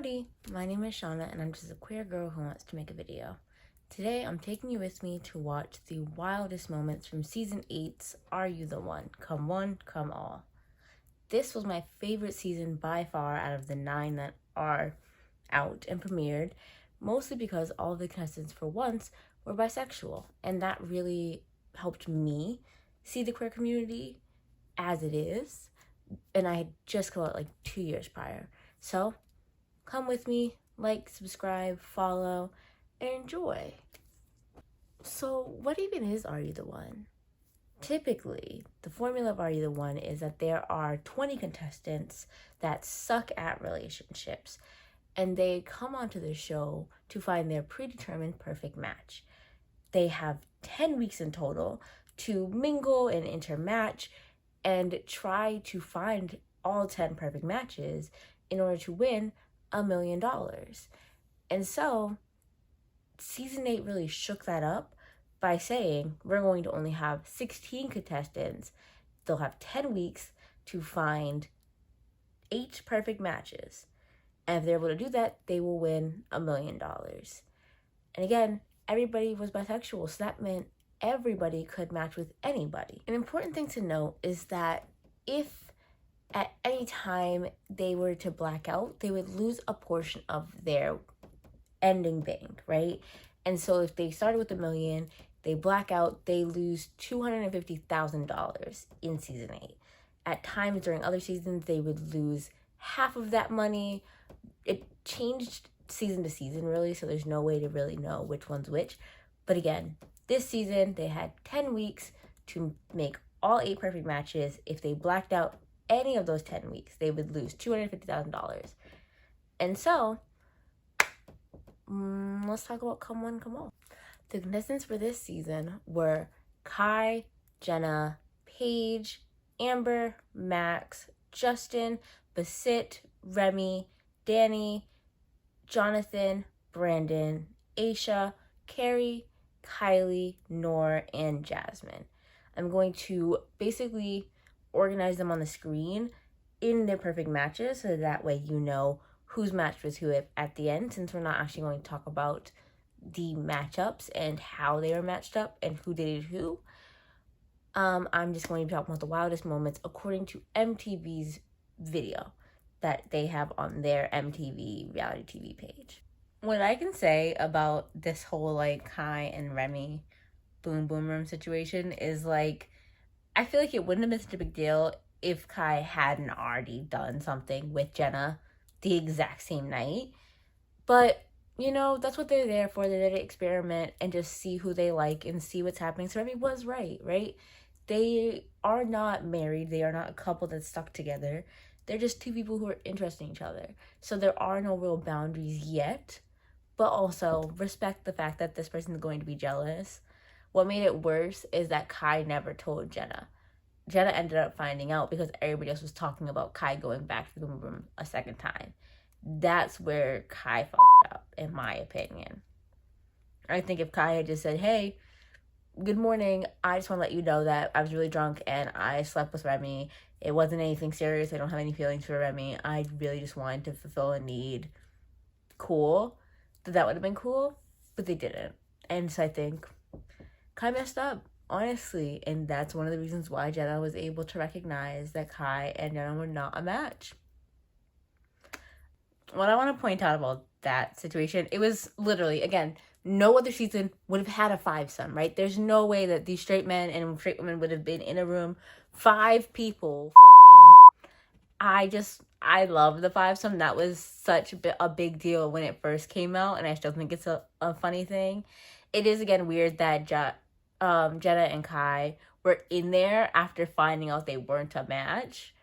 Howdy, my name is Shauna and I'm just a queer girl who wants to make a video. Today I'm taking you with me to watch the wildest moments from season 8's Are You the One? Come, Come All. This was my favorite season by far out of the 9 that are out and premiered, mostly because all of the contestants for once were bisexual, and that really helped me see the queer community as it is, and I had just come out like 2 years prior. So come with me, like, subscribe, follow, and enjoy. So what even is Are You the One? Typically, the formula of Are You the One is that there are 20 contestants that suck at relationships, and they come onto the show to find their predetermined perfect match. They have 10 weeks in total to mingle and intermatch and try to find all 10 perfect matches in order to win $1 million. And so season 8 really shook that up by saying we're going to only have 16 contestants. They'll have 10 weeks to find 8 perfect matches, and if they're able to do that, they will win $1 million. And again, everybody was bisexual, so that meant everybody could match with anybody. An important thing to note is that if at any time they were to black out, they would lose a portion of their ending bank, right? And so if they started with $1 million, they black out, they lose $250,000 in season 8. At times during other seasons, they would lose half of that money. It changed season to season, really, so there's no way to really know which one's which. But again, this season, they had 10 weeks to make all 8 perfect matches. If they blacked out any of those 10 weeks, they would lose $250,000. And so, let's talk about Come One, Come All. The contestants for this season were Kai, Jenna, Paige, Amber, Max, Justin, Basit, Remy, Danny, Jonathan, Brandon, Aisha, Carrie, Kylie, Noor, and Jasmine. I'm going to basically organize them on the screen in their perfect matches so that way you know who's matched with who at the end, since we're not actually going to talk about the matchups and how they were matched up and who dated who. I'm just going to be talking about the wildest moments according to MTV's video that they have on their MTV reality TV page. What I can say about this whole Kai and Remy boom room situation is I feel like it wouldn't have been such a big deal if Kai hadn't already done something with Jenna the exact same night. But, that's what they're there for. They're there to experiment and just see who they like and see what's happening. So Remy was right? They are not married. They are not a couple that's stuck together. They're just 2 people who are interested in each other. So there are no real boundaries yet, but also respect the fact that this person is going to be jealous. What made it worse is that Kai never told Jenna. Jenna ended up finding out because everybody else was talking about Kai going back to the room a second time. That's where Kai fucked up, in my opinion. I think if Kai had just said, hey, good morning, I just want to let you know that I was really drunk and I slept with Remy. It wasn't anything serious. I don't have any feelings for Remy. I really just wanted to fulfill a need. Cool. That would have been cool, but they didn't. And so I think Kai messed up, honestly, and that's one of the reasons why Jenna was able to recognize that Kai and Jenna were not a match. What I want to point out about that situation, it was literally, again, no other season would have had a 5-some, right? There's no way that these straight men and straight women would have been in a room. 5 people, I love the 5-some. That was such a big deal when it first came out, and I still think it's a funny thing. It is, again, weird that Jenna and Kai were in there after finding out they weren't a match.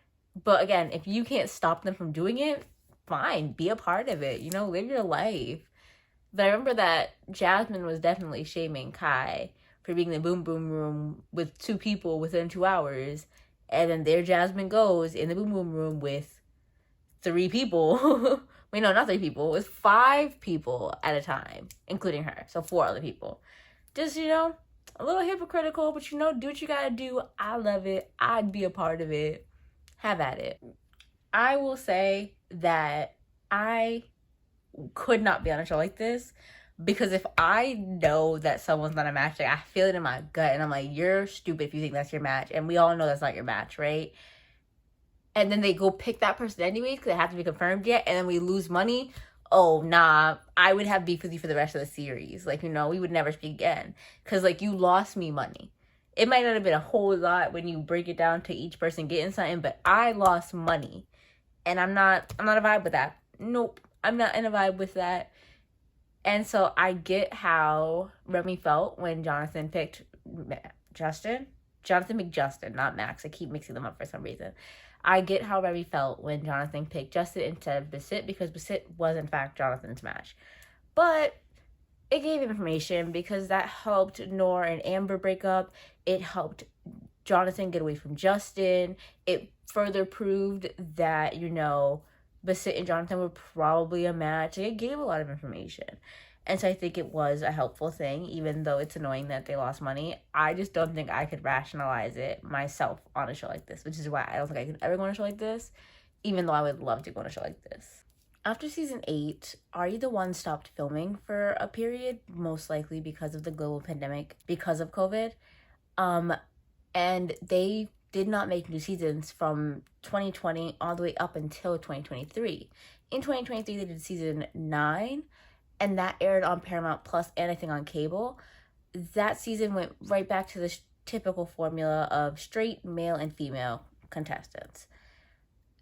But again, if you can't stop them from doing it, fine, be a part of it, live your life. But I remember that Jasmine was definitely shaming Kai for being in the boom room with 2 people within 2 hours, and then there Jasmine goes in the boom room with 3 people. Wait, no, not 3 people. It was 5 people at a time, including her. So 4 other people. Just, a little hypocritical, but do what you gotta do. I love it. I'd be a part of it. Have at it. I will say that I could not be on a show like this. Because if I know that someone's not a match, like I feel it in my gut and I'm like, you're stupid if you think that's your match. And we all know that's not your match, right? And then they go pick that person anyways because it hasn't been confirmed yet, and then we lose money. Oh, nah, I would have beef with you for the rest of the series. Like, we would never speak again. Because, like, you lost me money. It might not have been a whole lot when you break it down to each person getting something, but I lost money. And I'm not a vibe with that. Nope, I'm not in a vibe with that. And so I get how Remy felt when Jonathan picked Justin. Jonathan McJustin, not Max. I keep mixing them up for some reason. I get how Remy felt when Jonathan picked Justin instead of Basit, because Basit was in fact Jonathan's match. But it gave information because that helped Noor and Amber break up. It helped Jonathan get away from Justin. It further proved that, Basit and Jonathan were probably a match. It gave a lot of information. And so I think it was a helpful thing, even though it's annoying that they lost money. I just don't think I could rationalize it myself on a show like this, which is why I don't think I could ever go on a show like this, even though I would love to go on a show like this. After season 8, Are You the One stopped filming for a period, most likely because of the global pandemic, because of COVID. And they did not make new seasons from 2020 all the way up until 2023. In 2023, they did season 9, and that aired on Paramount Plus and I think on cable. That season went right back to the typical formula of straight male and female contestants.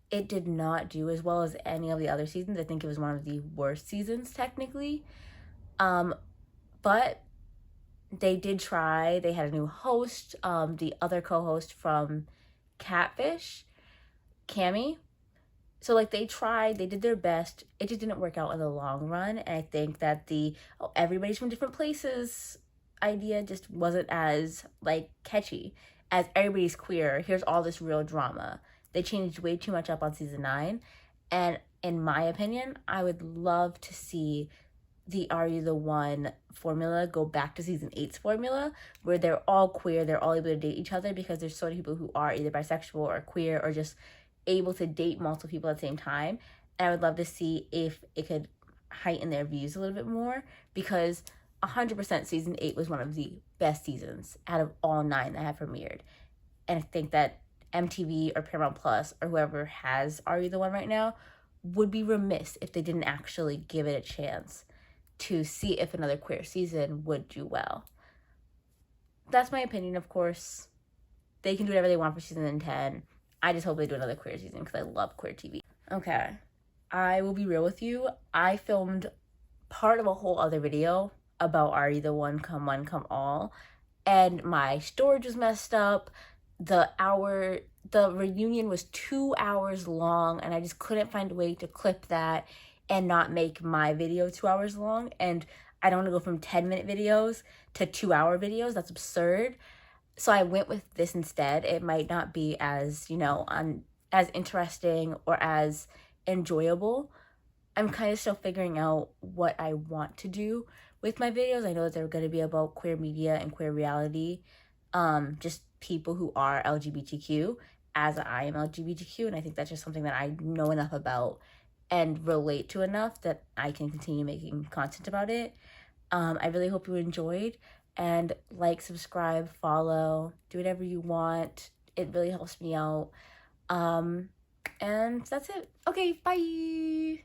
It did not do as well as any of the other seasons. I think it was one of the worst seasons technically. But they did try. They had a new host, the other co-host from Catfish, Cammie. So, like, they tried, they did their best. It just didn't work out in the long run. And I think that the everybody's from different places idea just wasn't as, like, catchy as everybody's queer. Here's all this real drama. They changed way too much up on season 9. And in my opinion, I would love to see the Are You the One formula go back to season 8's formula, where they're all queer, they're all able to date each other, because there's so many people who are either bisexual or queer or just able to date multiple people at the same time. And I would love to see if it could heighten their views a little bit more, because 100% season 8 was one of the best seasons out of all 9 that have premiered. And I think that MTV or Paramount Plus or whoever has Are You the One right now would be remiss if they didn't actually give it a chance to see if another queer season would do well. That's my opinion, of course. They can do whatever they want for season 10. I just hope they do another queer season because I love queer TV. Okay, I will be real with you. I filmed part of a whole other video about Are You the One, Come All, and my storage was messed up. The reunion was 2 hours long, and I just couldn't find a way to clip that and not make my video 2 hours long. And I don't want to go from 10-minute videos to 2-hour videos. That's absurd. So I went with this instead. It might not be as, as interesting or as enjoyable. I'm kind of still figuring out what I want to do with my videos. I know that they're going to be about queer media and queer reality, just people who are LGBTQ, as I am LGBTQ, and I think that's just something that I know enough about and relate to enough that I can continue making content about it. I really hope you enjoyed, and like, subscribe, follow, do whatever you want. It really helps me out. And that's it. Okay, bye.